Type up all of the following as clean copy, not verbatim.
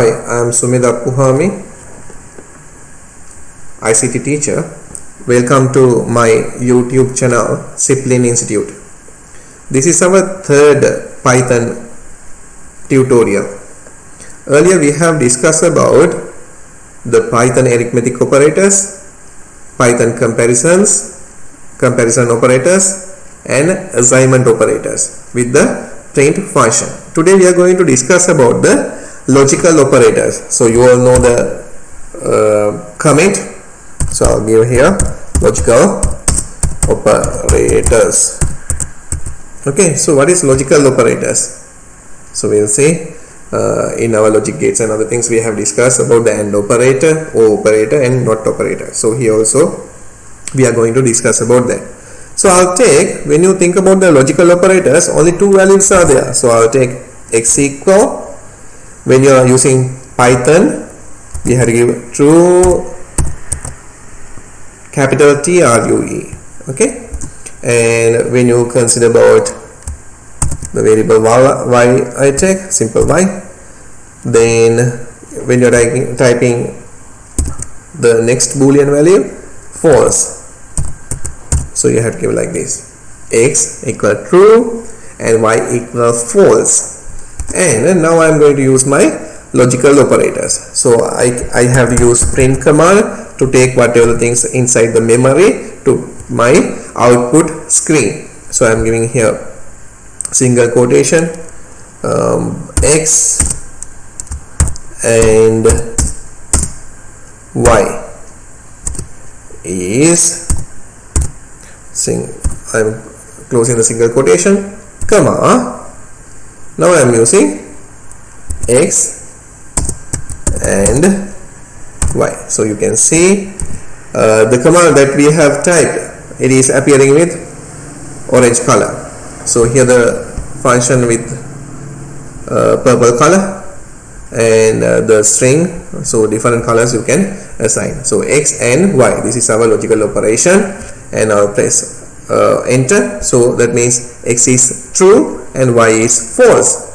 Hi, I am Sumit Appuhami, ICT teacher. Welcome to my YouTube channel, Siplin Institute. This is our third Python tutorial. Earlier we have discussed about the Python arithmetic operators, Python comparison operators, and assignment operators with the print function. Today we are going to discuss about the logical operators. So you all know the comment. So I'll give here logical operators. Okay, so what is logical operators? So we'll say in our logic gates and other things we have discussed about the AND operator, O operator, and NOT operator. So here also we are going to discuss about that. So I'll take, when you think about the logical operators, only two values are there. So I'll take x equal. When you are using Python, we have to give true, capital T R U E. Okay, and when you consider about the variable y, I take simple y. Then when you are typing the next boolean value, false. So you have to give like this: x equal true and y equal false. And now I am going to use my logical operators. So I have used print command to take whatever things inside the memory to my output screen. So I am giving here single quotation x and y is I'm closing the single quotation, comma. Now I am using x and y. So you can see the command that we have typed, it is appearing with orange color. So here the function with purple color, and the string, so different colors you can assign. So x and y, this is our logical operation, and I'll press enter. So that means x is true and y is false.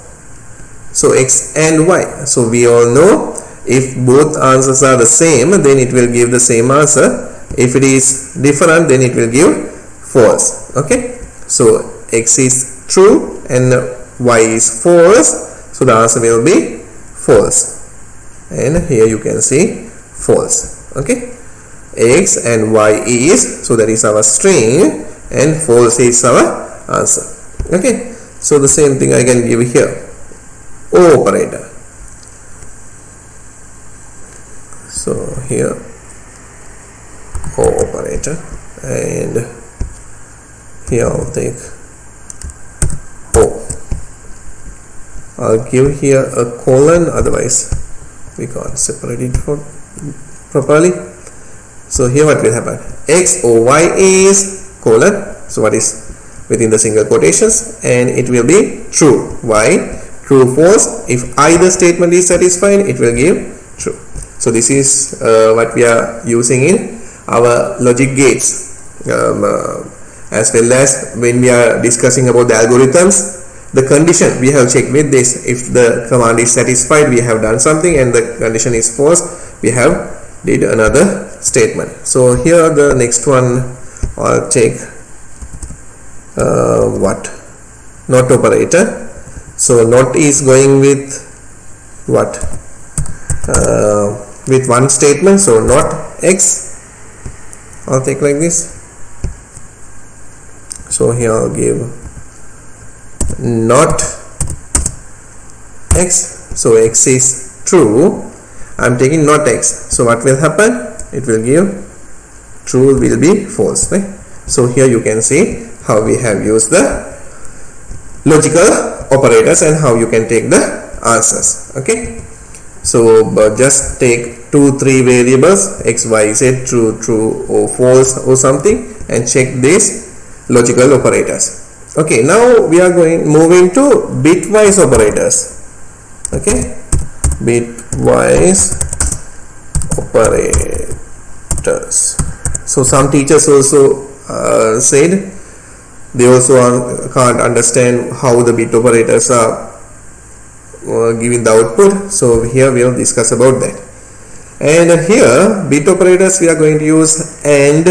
So x and y, so we all know if both answers are the same, then it will give the same answer. If it is different, then it will give false. Okay, so x is true and y is false, so the answer will be false. And here you can see false. Okay, x and y is, so that is our string, and false is our answer. Okay, so the same thing I can give here, O operator. So here O operator, and here I'll take O. I'll give here a colon, otherwise we can't separate it properly. So here what will happen, x or y is colon, so what is within the single quotations, and it will be true. Why? True, false. If either statement is satisfied, it will give true. So this is what we are using in our logic gates, as well as when we are discussing about the algorithms, the condition we have checked with this. If the command is satisfied, we have done something, and the condition is false, we have did another statement. So here the next one, I'll take what? NOT operator. So NOT is going with what? With one statement. So NOT x, I'll take like this. So here I'll give NOT x. So x is true. I'm taking NOT x. So what will happen? It will give true will be false, right? So here you can see how we have used the logical operators and how you can take the answers. Okay, so just take 2-3 variables, x, y, z, true, true, or false or something, and check these logical operators. Okay, now we are moving to bitwise operators. Okay, bitwise operators. So some teachers also said they also can't understand how the bit operators are giving the output. So here we will discuss about that. And here bit operators we are going to use AND,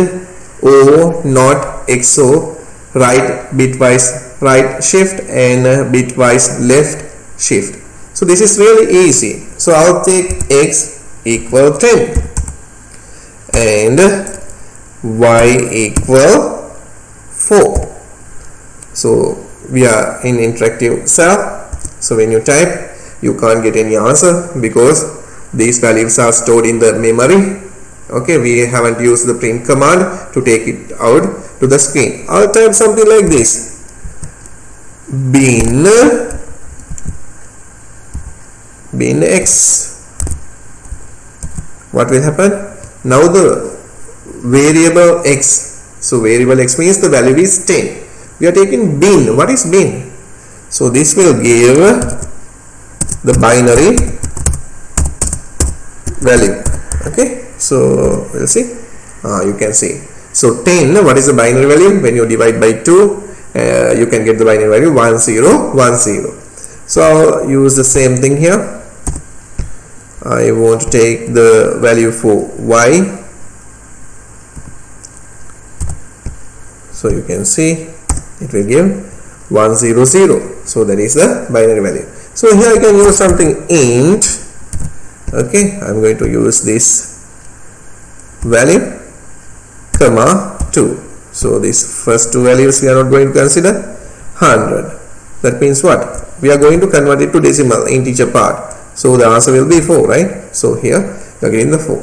O, NOT, XO, right bitwise right shift and bitwise left shift. So this is really easy. So I'll take X equal 10 and Y equal 4. So we are in interactive cell. So when you type, you can't get any answer because these values are stored in the memory. Okay, we haven't used the print command to take it out to the screen. I'll type something like this: bin X. What will happen? Now the variable X. So variable X means the value is 10. We are taking bin. What is bin? So this will give the binary value. Okay, so we'll see. You can see. So 10, what is the binary value? When you divide by 2, you can get the binary value 10, 10. So I'll use the same thing here. I want to take the value for Y. So you can see it will give 100. So that is the binary value. So here I can use something int. Okay, I'm going to use this value comma 2. So these first two values we are not going to consider. 100. That means what? We are going to convert it to decimal integer part. So the answer will be 4, right? So here we are getting the 4.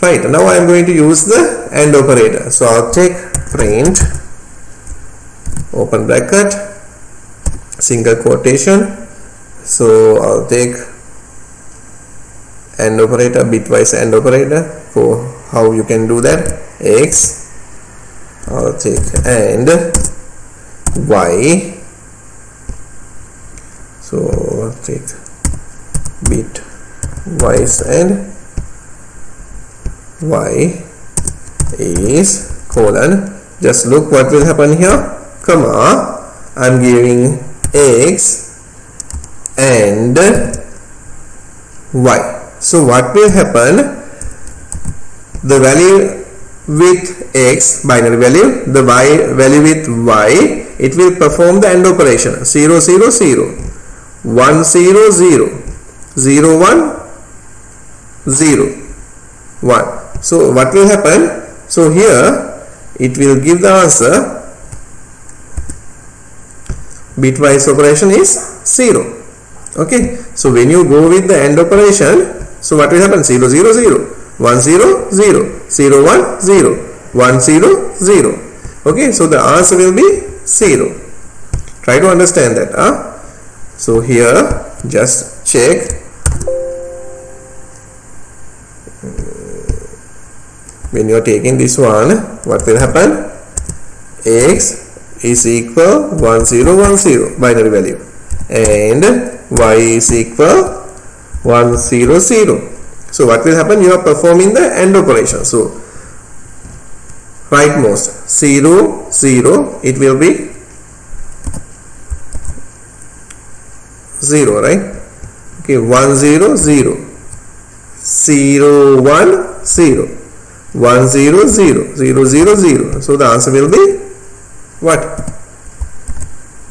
Right, now I am going to use the AND operator. So I'll take print, open bracket, single quotation. So I'll take AND operator, bitwise AND operator. For how you can do that, X, I'll take AND Y. So I'll take bitwise and Y is colon. Just look what will happen here, comma, I'm giving X and Y. So what will happen? The value with X, binary value, the Y value with Y, it will perform the AND operation. 0 0 0, 1 0 0, 0 1 0 1. So what will happen? So here it will give the answer. Bitwise operation is 0. Okay, so when you go with the AND operation, so what will happen? 0 0 0, 1 0 0, 0 1 0, 1 0 0. Okay, so the answer will be 0. Try to understand that. So here just check. When you are taking this one, what will happen? X is equal 1 0 1 0 binary value and Y is equal 1 0 0. So what will happen? You are performing the AND operation. So rightmost 0 0, it will be 0, right? Okay, 1 0 0, 0 1 0, 1 0 0, 0 0 0. So the answer will be what?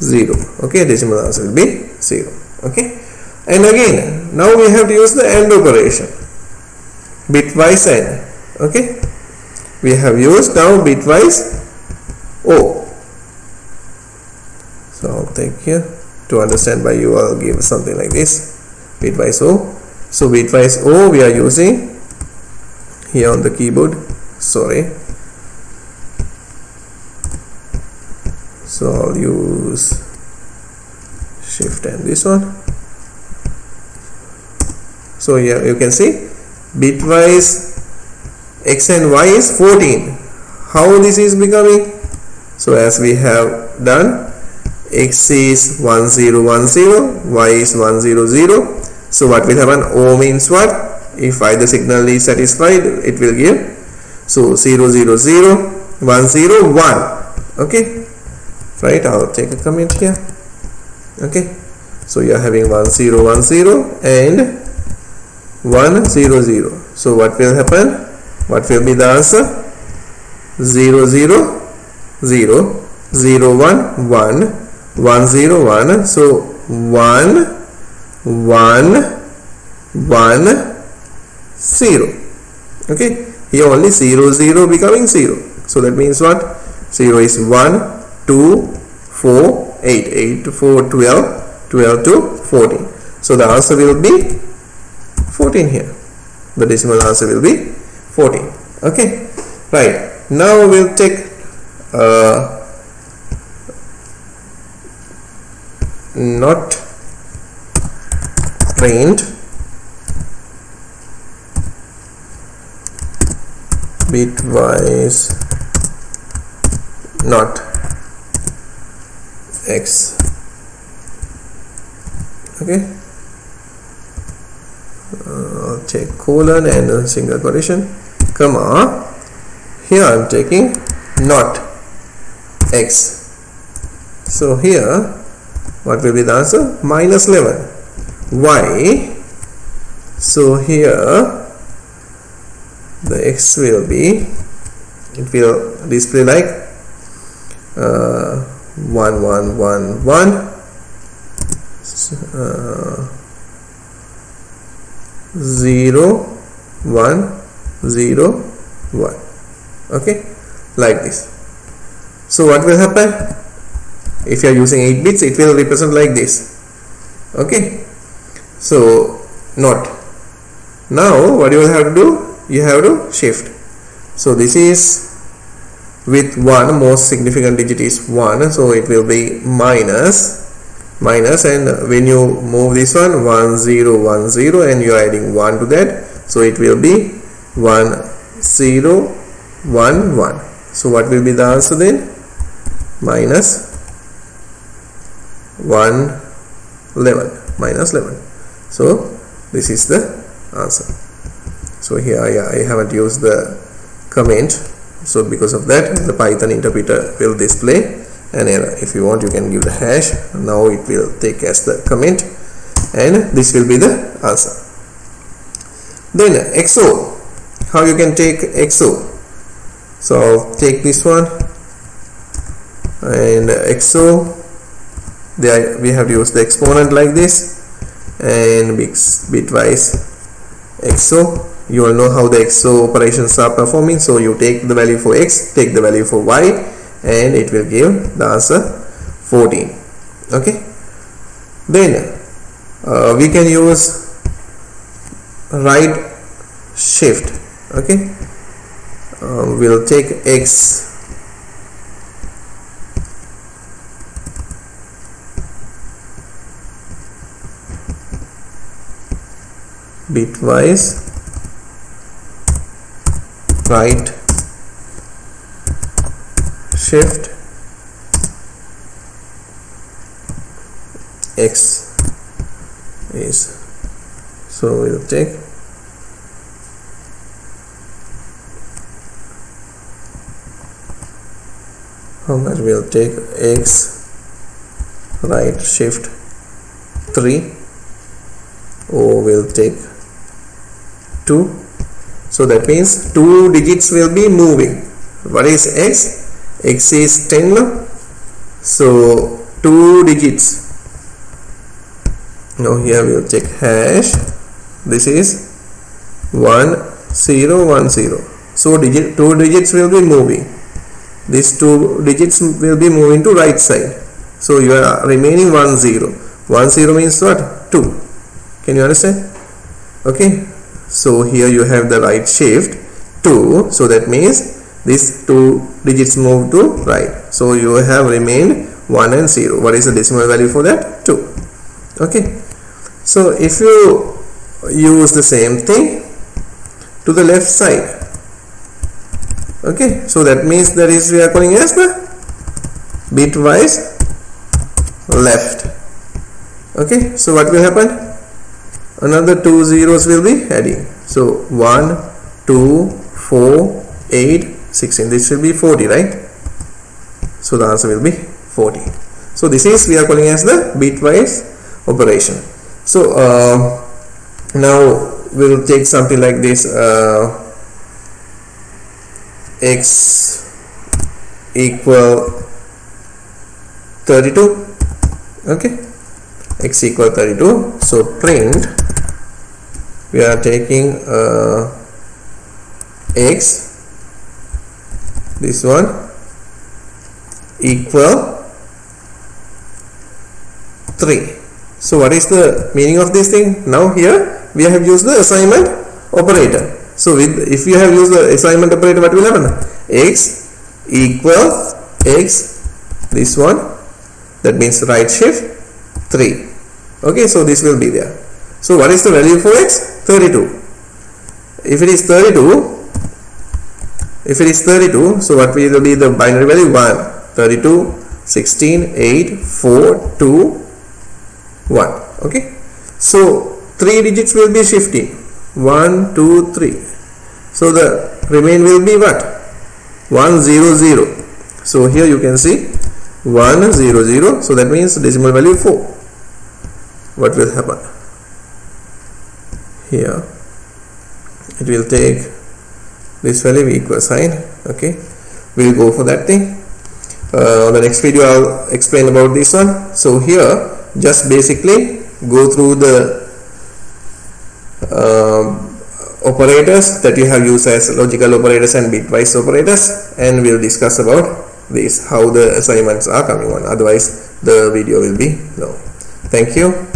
0. Okay, decimal answer will be 0. Okay, and again now we have to use the AND operation, bitwise AND. Okay, we have used now bitwise O. So I'll take here to understand by you. I'll give something like this, bitwise O. So bitwise O we are using here on the keyboard. Sorry. So I'll use shift and this one. So here you can see bitwise X and Y is 14. How this is becoming? So as we have done, X is 1 0 1 0, Y is 1 0 0. So what will happen? O means what? If either signal is satisfied, it will give. So 0 0 0, 1 0 1. Okay, right? I'll take a comment here. Okay, So you are having 1 0 1 0 and 1 0 0. So what will happen? What will be the answer? 0 0 0 0 1 1 1 0 1. So 1 1 1 0. Okay, here only 0 0 becoming 0. So that means what? 0 is 1 2 4 8 8 to 4 12 12 to 14. So the answer will be 14 here. The decimal answer will be 14. Okay, right. Now we'll take not trained bitwise not x. Okay, I'll take colon and a single quotation, comma. Here I am taking not x. So here what will be the answer? Minus 11. Why? So here the x will be, it will display like 1 1 1 1 0 1 0 1. Okay, like this. So what will happen? If you are using 8 bits, it will represent like this. Okay, so not. Now what you will have to do? You have to shift. So this is with 1, most significant digit is 1, so it will be minus, and when you move this one 1 0 1 0 and you are adding 1 to that, so it will be 1 0 1 1. So what will be the answer then? Minus 1 11, minus 11. So this is the answer. So here I haven't used the comment, so because of that the Python interpreter will display an error. If you want, you can give the hash. Now it will take as the comment and this will be the answer. Then XO, how you can take XO? So I'll take this one and XO, there we have to use the exponent like this, and bitwise XO. You all know how the XO operations are performing. So you take the value for x, take the value for y, and it will give the answer 14. Okay, then we can use right shift. Okay, we'll take x bitwise right shift x is, so we'll take how much? We'll take x right shift 3, or we'll take 2. So that means 2 digits will be moving. What is x? X is 10. So 2 digits. Now here we will take hash. This is 1 0 1 0. So 2 digits will be moving. These 2 digits will be moving to right side. So you are remaining 1 0. 1 0 means what? 2. Can you understand? Okay. So here you have the right shift 2. So that means these 2 digits move to right. So you have remained 1 and 0. What is the decimal value for that? 2. Okay. So if you use the same thing to the left side, okay, so that means that is we are calling as the bitwise left. Okay, so what will happen? Another 2 zeros will be adding. So 1 2 4 8 16. This will be 40, right? So the answer will be 40. So this is we are calling as the bitwise operation. So now we'll take something like this, x equal 32. Okay, x equal 32. So print, we are taking x, this one, equal 3. So what is the meaning of this thing? Now here we have used the assignment operator. So if you have used the assignment operator, what will happen? X equal x, this one, that means right shift 3. Okay, so this will be there. So what is the value for x? 32. If it is 32, so what will be the binary value? 1, 32, 16, 8, 4, 2, 1. Okay, so 3 digits will be shifting, 1, 2, 3. So the remain will be what? 1, 0, 0. So here you can see 1, 0, 0. So that means decimal value 4. What will happen? Here it will take this value, equal sign. Okay, we'll go for that thing. On the next video I'll explain about this one. So here just basically go through the operators that you have used as logical operators and bitwise operators, and we'll discuss about this, how the assignments are coming on. Otherwise the video will be long. Thank you.